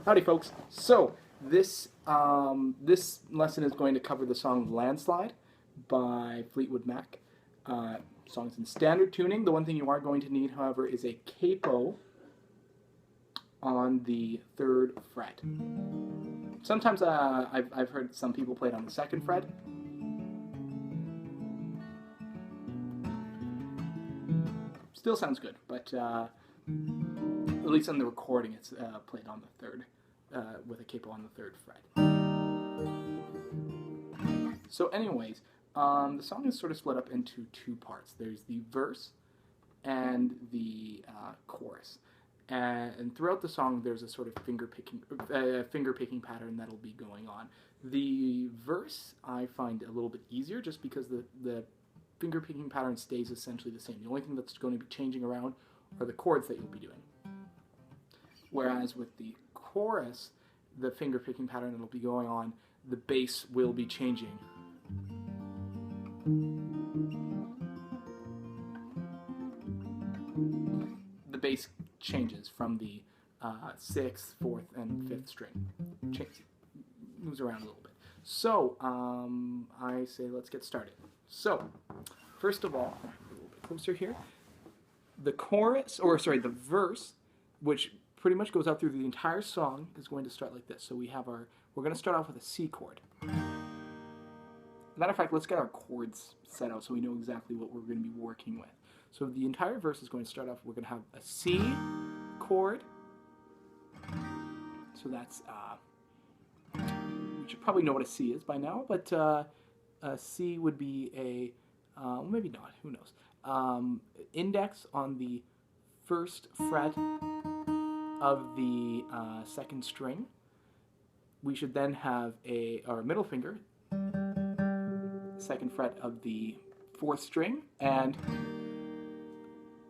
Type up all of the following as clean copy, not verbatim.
Howdy, folks. So this lesson is going to cover the song "Landslide" by Fleetwood Mac. Song's in standard tuning. The one thing you are going to need, however, is a capo on the 3rd fret. Sometimes I've heard some people play it on the 2nd fret. Still sounds good, but at least on the recording, it's played on the 3rd, with a capo on the 3rd fret. So anyways, the song is sort of split up into 2 parts. There's the verse and the chorus. And throughout the song, there's a sort of finger picking pattern that'll be going on. The verse I find a little bit easier just because the finger picking pattern stays essentially the same. The only thing that's going to be changing around are the chords that you'll be doing. Whereas with the chorus, the finger picking pattern that'll be going on, the bass will be changing. The bass changes from the 6th, 4th, and 5th string. Moves around a little bit. So I say let's get started. So first of all, a little bit closer here. The chorus, or sorry, the verse, which pretty much goes out through the entire song, is going to start like this. So we're going to start off with a C chord. Matter of fact, let's get our chords set out so we know exactly what we're going to be working with. So the entire verse is going to start off, we're going to have a C chord. So that's, you should probably know what a C is by now, but a C would be a, well, maybe not, who knows. Index on the 1st fret of the 2nd string. We should then have our middle finger, 2nd fret of the 4th string, and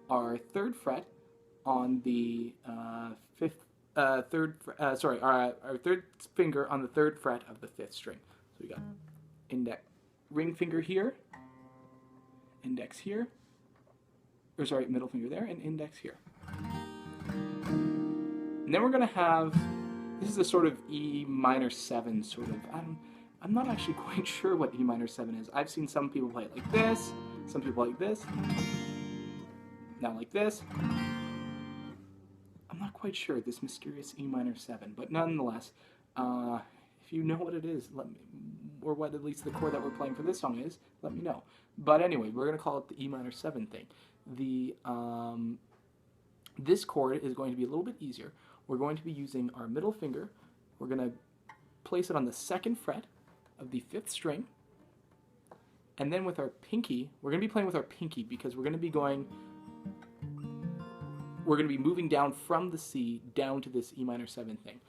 our 3rd fret on the our 3rd finger on the 3rd fret of the 5th string. So we got ring finger here, index here, or sorry, middle finger there, and index here. And then we're going to have, this is a sort of E minor 7 sort of, I'm not actually quite sure what E minor 7 is. I've seen some people play it like this, some people like this, now like this. I'm not quite sure, this mysterious E minor 7, but nonetheless, if you know what it is, let me, or what at least the chord that we're playing for this song is, let me know. But anyway, we're going to call it the E minor 7 thing. This chord is going to be a little bit easier. We're going to be using our middle finger. We're going to place it on the 2nd fret of the 5th string. And then with our pinky, we're going to be playing with our pinky because we're going to be moving down from the C down to this E minor 7 thing.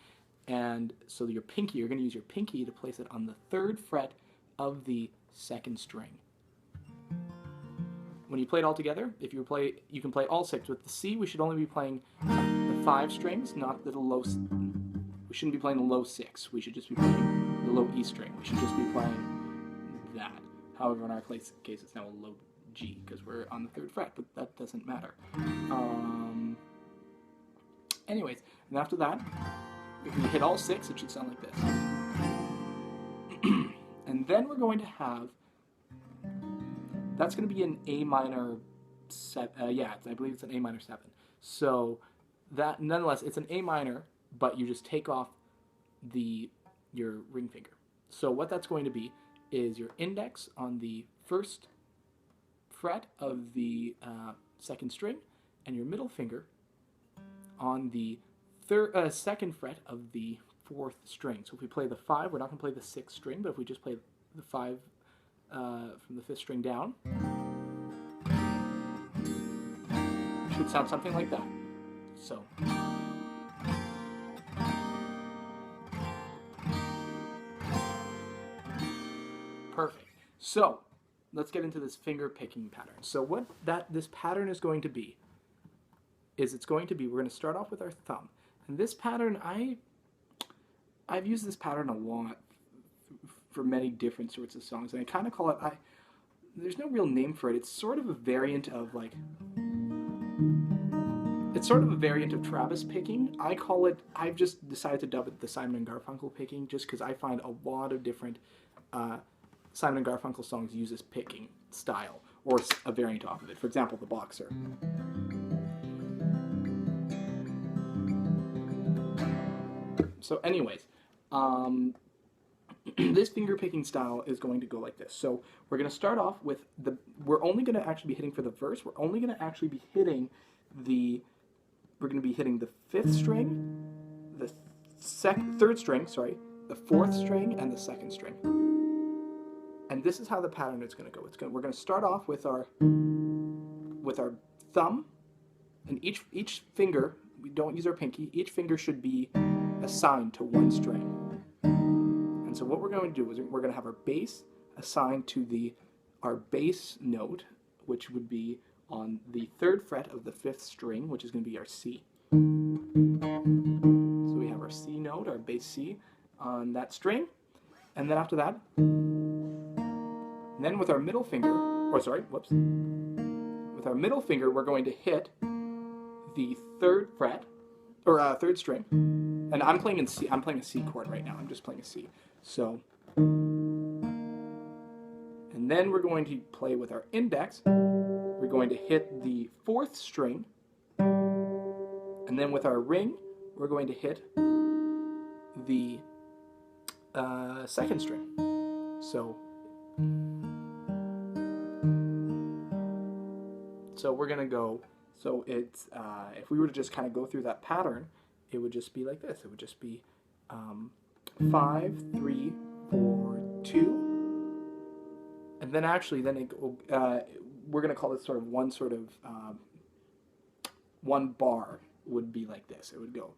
And so you're going to use your pinky to place it on the 3rd fret of the 2nd string. When you play it all together, you can play all 6. With the C, we should only be playing the 5 strings, not the low. We shouldn't be playing the low 6. We should just be playing the low E string. We should just be playing that. However, in our case, it's now a low G because we're on the 3rd fret, but that doesn't matter. Anyways, and after that, if we hit all 6, it should sound like this. And then we're going to have, that's going to be an A minor 7, I believe it's an A minor 7. So that, nonetheless, it's an A minor, but you just take off your ring finger. So what that's going to be is your index on the first fret of the second string, and your middle finger on the second fret of the fourth string. So if we play the 5, we're not going to play the 6th string, but if we just play the 5 from the 5th string down, it should sound something like that. So. Perfect. So let's get into this finger picking pattern. So what this pattern is going to be is we're going to start off with our thumb. And this pattern, I've used this pattern a lot for many different sorts of songs, and I kind of call it, there's no real name for it. It's sort of a variant of Travis picking. I've just decided to dub it the Simon and Garfunkel picking, just because I find a lot of different Simon and Garfunkel songs use this picking style, or a variant off of it. For example, The Boxer. So anyways, this finger picking style is going to go like this. So we're going to start off with we're only going to actually be hitting for the verse. We're only going to actually be hitting the 5th string, the 3rd string, sorry, the 4th string, and the 2nd string. And this is how the pattern is going to go. We're going to start off with our thumb, and each finger, we don't use our pinky, each finger should be assigned to one string. And so what we're going to do is we're going to have our bass assigned to our bass note, which would be on the 3rd fret of the 5th string, which is going to be our C. So we have our C note, our bass C, on that string, and then after that, and then with our middle finger, with our middle finger, we're going to hit the 3rd fret, or 3rd string, and I'm playing in C. I'm playing a C chord right now. I'm just playing a C. So, and then we're going to play with our index. We're going to hit the 4th string, and then with our ring, we're going to hit the 2nd string. So we're gonna go. So it's if we were to just kind of go through that pattern, it would just be like this. It would just be 5, 3, 4, 2, and then actually we're gonna call this sort of one bar would be like this. It would go.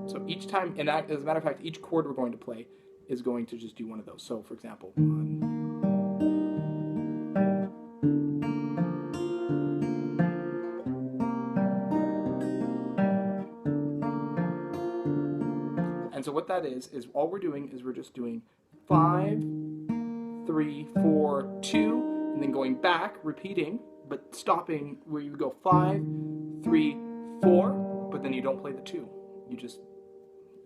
So each time, and as a matter of fact, each chord we're going to play is going to just do one of those. So for example, 1. And so what that is all we're doing is we're just doing 5, 3, 4, 2, and then going back, repeating, but stopping where you go 5, 3, 4, but then you don't play the 2. You just,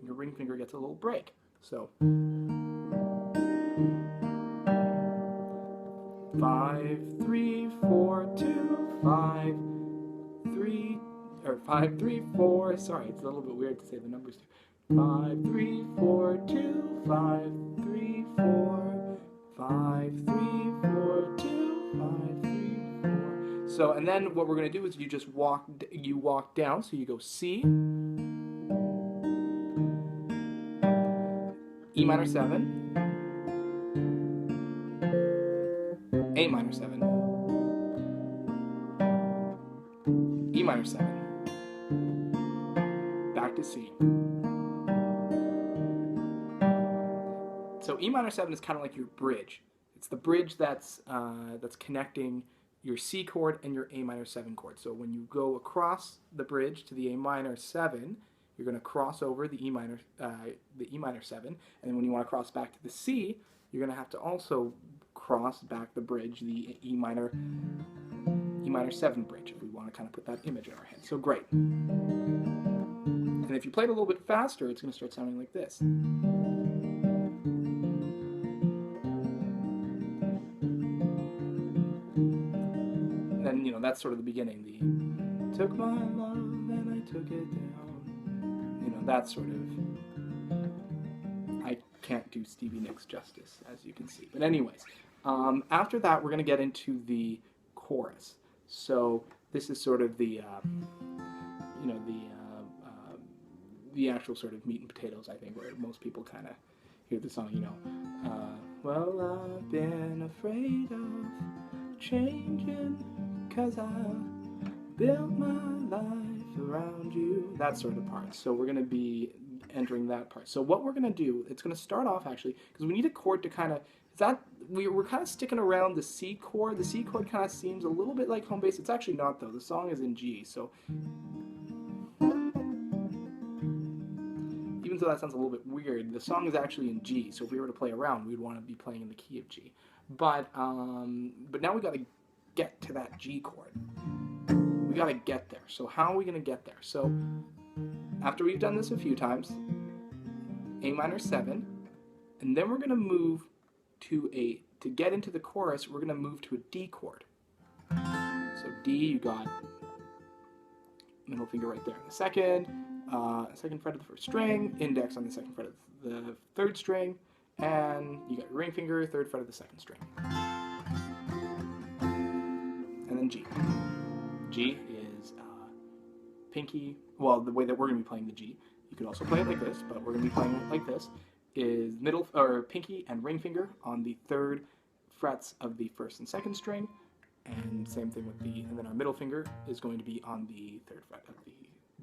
your ring finger gets a little break. So 5, 3, 4, 2, 5, 3, or 5, 3, 4. Sorry, it's a little bit weird to say the numbers too. 5, 3, 4, 2, 5, 3, 4, 5, 3, 4, 2, 5, 3, 4. So, and then what we're going to do is you just walk down. So you go C, E minor 7, A minor 7, E minor 7, back to C. So E minor 7 is kind of like your bridge. It's the bridge that's connecting your C chord and your A minor 7 chord. So when you go across the bridge to the A minor 7, you're going to cross over the E minor 7, and then when you want to cross back to the C, you're going to have to also cross back the bridge, the E minor 7 bridge, if we want to kind of put that image in our head. So great. And if you play it a little bit faster, it's going to start sounding like this. And then, that's sort of the beginning. The took my love and I took it down. That sort of. can't do Stevie Nicks justice, as you can see. But anyways, after that, we're going to get into the chorus. So this is sort of the, you know, the actual sort of meat and potatoes, I think, where most people kind of hear the song, you know. Well, I've been afraid of changing 'cause I built my life around you. That sort of part. So we're going to be entering that part. So what we're going to do, it's going to start off actually, because we need a chord to kind of, we're kind of sticking around the C chord. The C chord kind of seems a little bit like home bass. It's actually not though. The song is in G. So even though that sounds a little bit weird, the song is actually in G. So if we were to play around, we'd want to be playing in the key of G. But now we got to get to that G chord. We got to get there. So how are we going to get there? So after we've done this a few times, A minor 7, and then we're going to move to get into the chorus, we're going to move to a D chord. So D, you got middle finger right there on the second fret of the first string, index on the second fret of the third string, and you got your ring finger, third fret of the second string. And then G. G is pinky, well, the way that we're going to be playing the G, you could also play it like this, but we're going to be playing it like this, is middle, or pinky and ring finger on the third frets of the first and second string, and same thing with and then our middle finger is going to be on the third fret of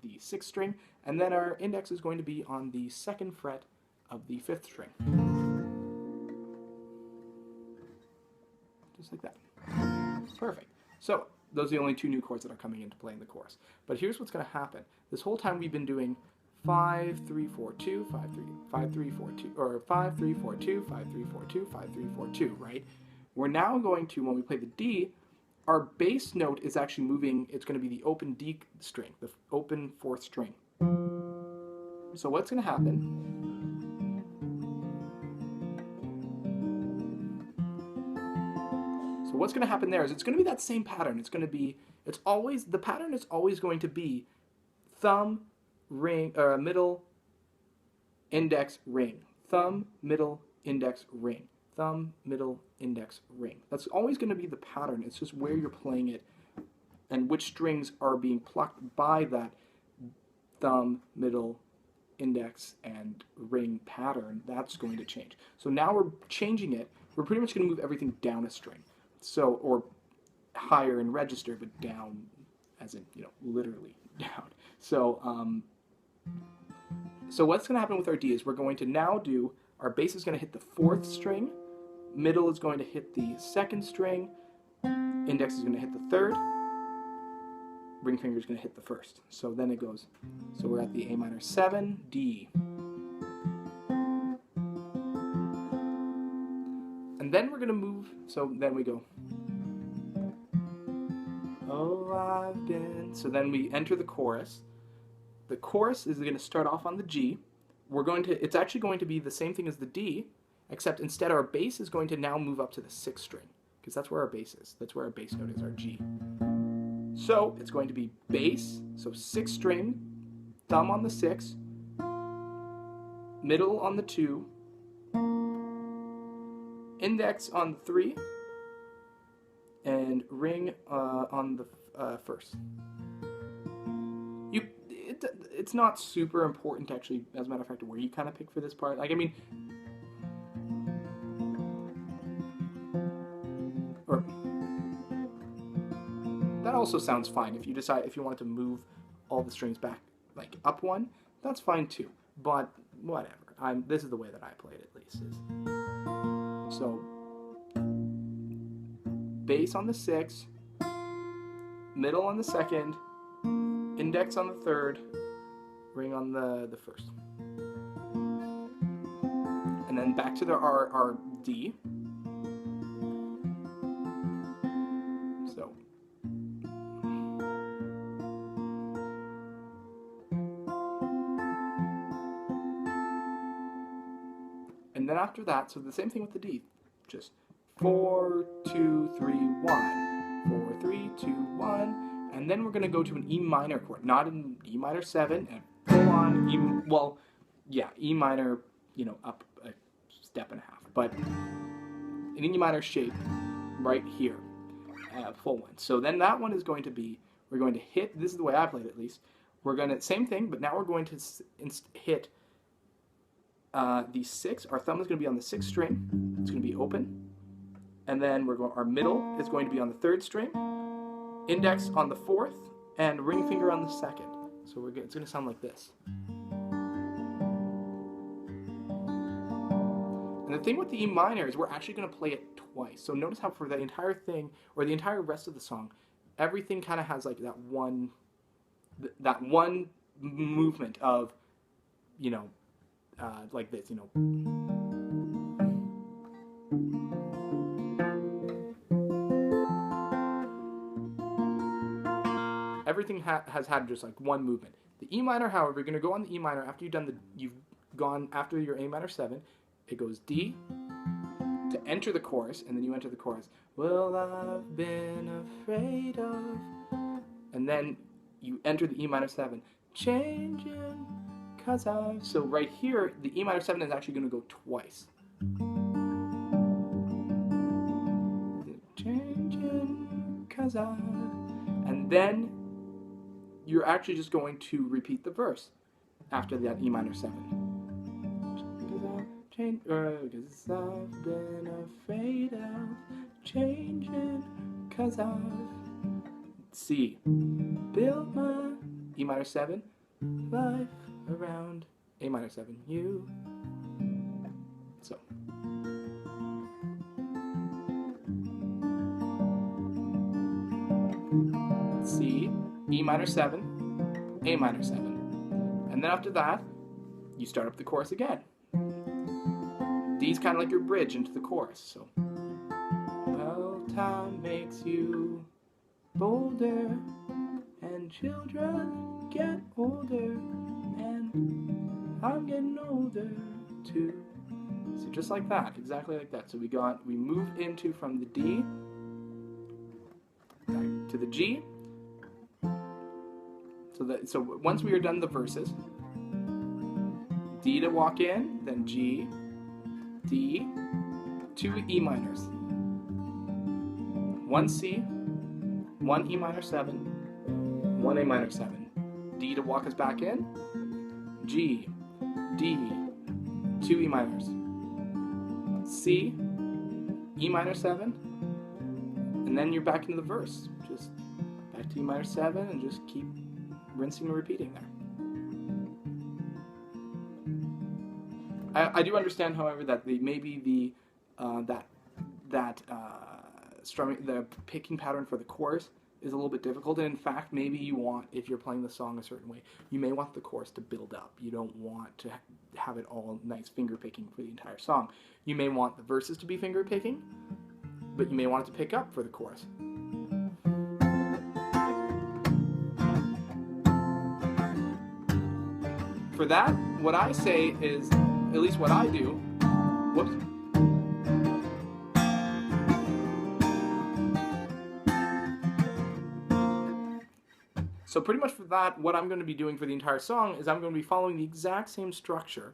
the sixth string, and then our index is going to be on the second fret of the fifth string. Just like that. Perfect. So those are the only two new chords that are coming into play in the chorus. But here's what's going to happen. This whole time we've been doing 5 3 4 2 5 3 5 3 4 2 or 5 3 4 2 5 3 4 2 5 3 4 2, right? We're now going to, when we play the D, our bass note is actually moving. It's going to be the open D string, the open fourth string. So what's going to happen? So what's going to happen there is it's going to be that same pattern. It's going to be, the pattern is always going to be thumb, ring, middle, index, ring. Thumb, middle, index, ring. Thumb, middle, index, ring. That's always going to be the pattern. It's just where you're playing it and which strings are being plucked by that thumb, middle, index, and ring pattern. That's going to change. So now we're changing it. We're pretty much going to move everything down a string. So, or higher in register, but down as in, you know, literally down. So, so what's going to happen with our D is we're going to now do, our bass is going to hit the fourth string, middle is going to hit the second string, index is going to hit the third, ring finger is going to hit the first. So then it goes, so we're at the A minor 7, D. And then we're going to move, so then we go, oh, I've been, so then we enter the chorus. The chorus is going to start off on the G. It's actually going to be the same thing as the D, except instead our bass is going to now move up to the sixth string, because that's where our bass is. That's where our bass note is, our G. So it's going to be bass, so sixth string, thumb on the 6, middle on the 2, index on the 3, and ring on the first. It's not super important to actually, as a matter of fact, where you kind of pick for this part. Like, I mean, or that also sounds fine. If you decide, if you wanted to move all the strings back, like up one, that's fine too. But whatever. This is the way that I play it, at least. So bass on the 6, middle on the 2nd, index on the 3rd, ring on the 1st. And then back to our D. So and then after that, so the same thing with the D. Just 4 2 3 1, 4 3 2 1. And then we're going to go to an E minor chord, not an E minor 7, and full on E minor, you know, up step and a half. But an E minor shape right here, full one. So then that one is going to be, we're going to hit, this is the way I played it at least, we're going to, same thing, but now we're going to hit the 6, our thumb is going to be on the 6th string, it's going to be open, and then our middle is going to be on the 3rd string, index on the 4th, and ring finger on the 2nd. So it's going to sound like this. And the thing with the E minor is we're actually going to play it twice. So notice how for the entire thing, or the entire rest of the song, everything kind of has like that one movement of, you know, like this, you know. Everything has had just like one movement. The E minor, however, you're going to go on the E minor after you've gone after your A minor 7. It goes D to enter the chorus, and then you enter the chorus. Well, I've been afraid of, and then you enter the E minor 7. Changing, 'cause I've. So right here, the E minor 7 is actually going to go twice. Changing, 'cause I've. And then you're actually just going to repeat the verse after that E minor 7. Because I've been afraid of changing, 'cause I've C. Built my E minor 7 life around A minor 7 you. So C, E minor 7, A minor 7. And then after that, you start up the chorus again. D's kind of like your bridge into the chorus. So, well, time makes you bolder, and children get older, and I'm getting older too. So just like that, exactly like that. So we move into from the D back to the G. So once we are done the verses, D to walk in, then G, D, 2 E minors, 1 C, 1 E minor 7, 1 A minor 7, D to walk us back in, G, D, 2 E minors, C, E minor 7, and then you're back into the verse. Just back to E minor 7 and just keep rinsing and repeating there. I do understand, however, that maybe strumming, the picking pattern for the chorus is a little bit difficult, and in fact, maybe you want, if you're playing the song a certain way, you may want the chorus to build up. You don't want to have it all nice finger picking for the entire song. You may want the verses to be finger picking, but you may want it to pick up for the chorus. For that, what I say is, at least what I do, whoops. So pretty much for that, what I'm going to be doing for the entire song is I'm going to be following the exact same structure,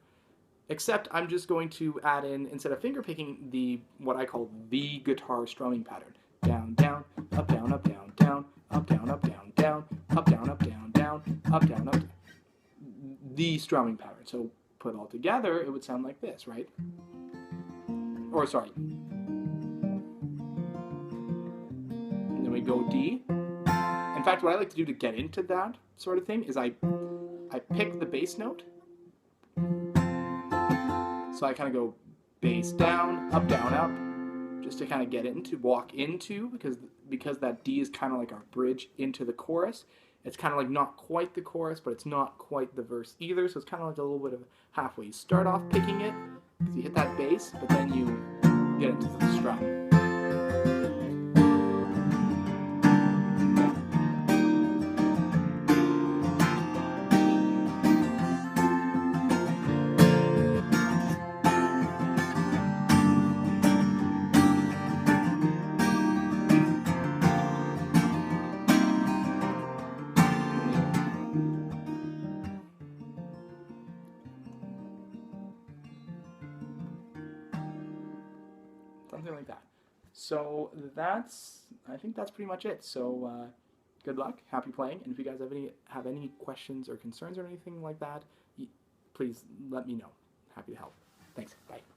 except I'm just going to add in, instead of finger picking, what I call the guitar strumming pattern. Down, down, up, down, up, down, down, up, down, up, down, down, up, down, up, down, down, up, down, up, down. The strumming pattern. So put all together, it would sound like this, right? Or sorry. And then we go D. In fact, what I like to do to get into that sort of thing is I pick the bass note. So I kind of go bass down, up, just to kind of get into, walk into, because that D is kind of like our bridge into the chorus. It's kind of like not quite the chorus, but it's not quite the verse either, so it's kind of like a little bit of halfway. You start off picking it, because you hit that bass, but then you get into the strum. something like that. So I think that's pretty much it. So good luck, happy playing, and if you guys have any questions or concerns or anything like that, please let me know. Happy to help. Thanks. Bye.